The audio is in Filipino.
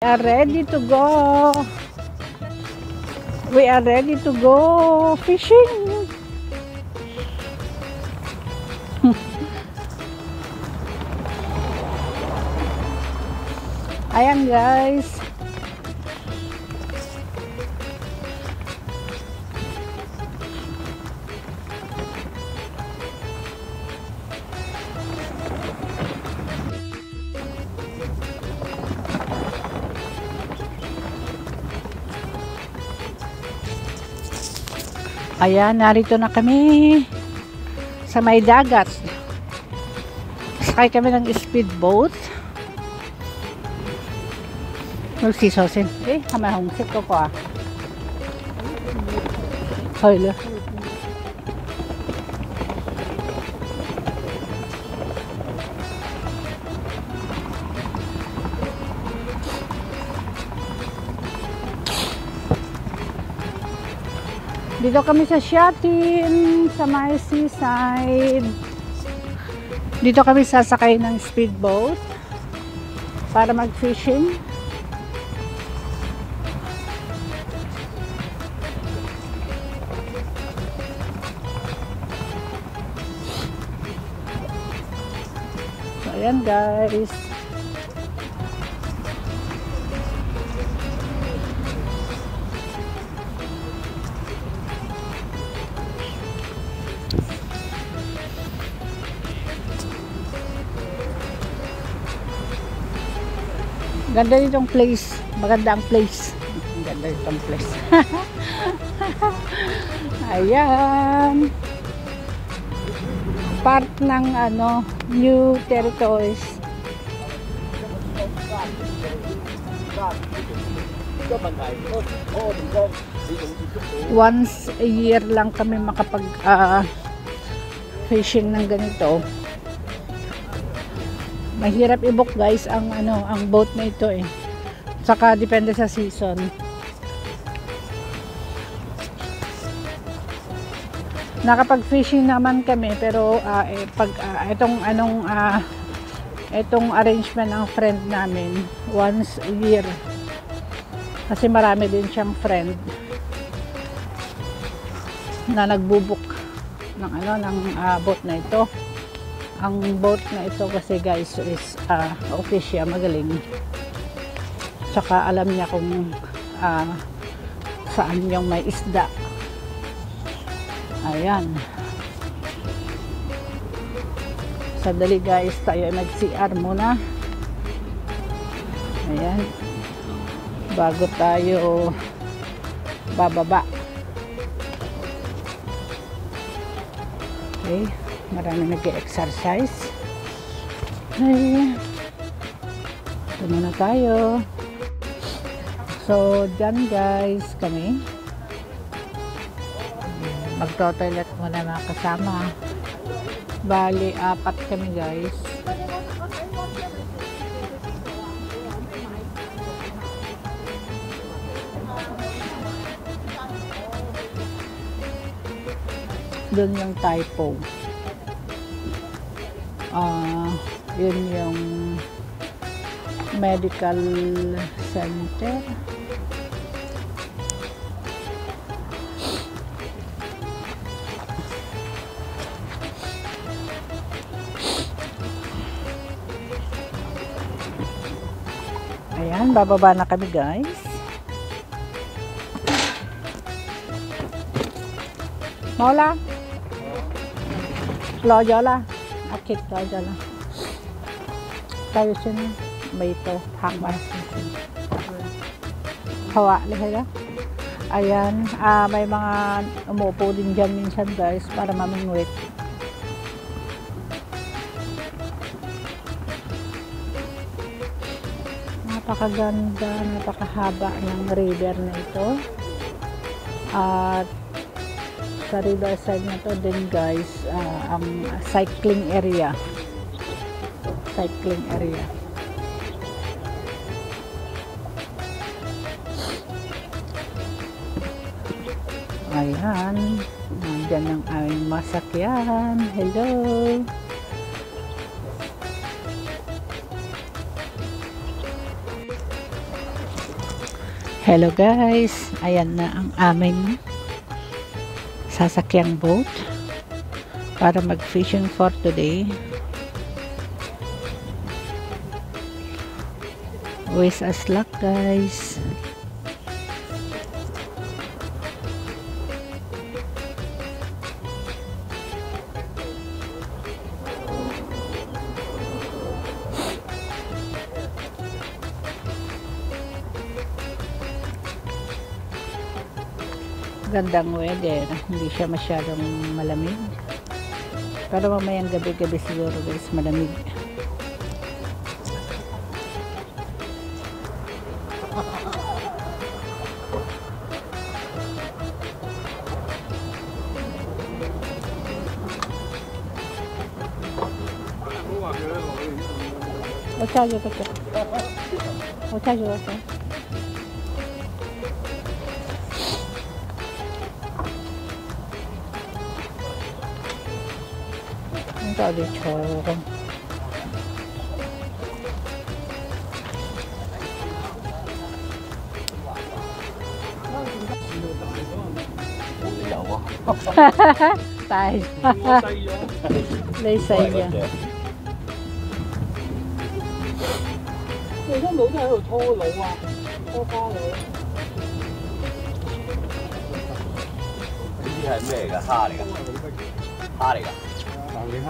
Are ready to go. We are ready to go fishing. Ayan guys. Ayan, narito na kami sa may dagat. Sakay kami ng speedboat. Magsisosin. Kamahungsip ko po ah. Hala. Dito kami sa Shatin, sa may seaside. Dito kami sasakay ng speedboat para mag-fishing. So, ayan guys. Ganda ditong place. Maganda ang place. Ganda ditong place. Ayan. Part ng new territories. Once a year lang kami makapag fishing ng ganito. Mahirap i-book guys ang boat na ito eh. Saka depende sa season. Nakapag-fishing naman kami pero itong arrangement ng friend namin once a year. Kasi marami din siyang friend na nagbubuk ng boat na ito. Ang boat na ito kasi guys is official, magaling. Saka alam niya kung saan yung may isda. Ayan. Sadali guys, tayo ay mag-CR muna. Ayan. Bago tayo bababa. Okay. Marami nag-exercise. Ay, ito muna tayo. So, dyan guys kami. Magto-toilet muna mga kasama. Bali, 4 kami guys. Doon yung typo. Yun yung medical center. Ayan, bababa na kami guys. Mola? Lojo la. Akit lojo la. Tayo siya na. May ito. Hakbas. Hawa. Lihay. Ayan. May mga umupo din dyan minsan guys para mamingwit. Napakaganda, napakahaba ng river na ito. At sa riverside na to din guys, ang cycling area. Cycling area. Ayan. Nandyan ang aming masakyan. Hello. Hello guys, ayan na ang aming sasakyang boat para mag-fishing for today. Wish us luck guys. Gandang weather, hindi siya masyadong malamig, pero mamayang gabi-gabi siguro guys malamig.我charge個嘅，我charge個先。就啲錯咁。有啊，大你細咗。你都冇都喺度拖佬啊，拖花佬。呢啲係咩嚟㗎？蝦嚟㗎？蝦嚟㗎？南極蝦。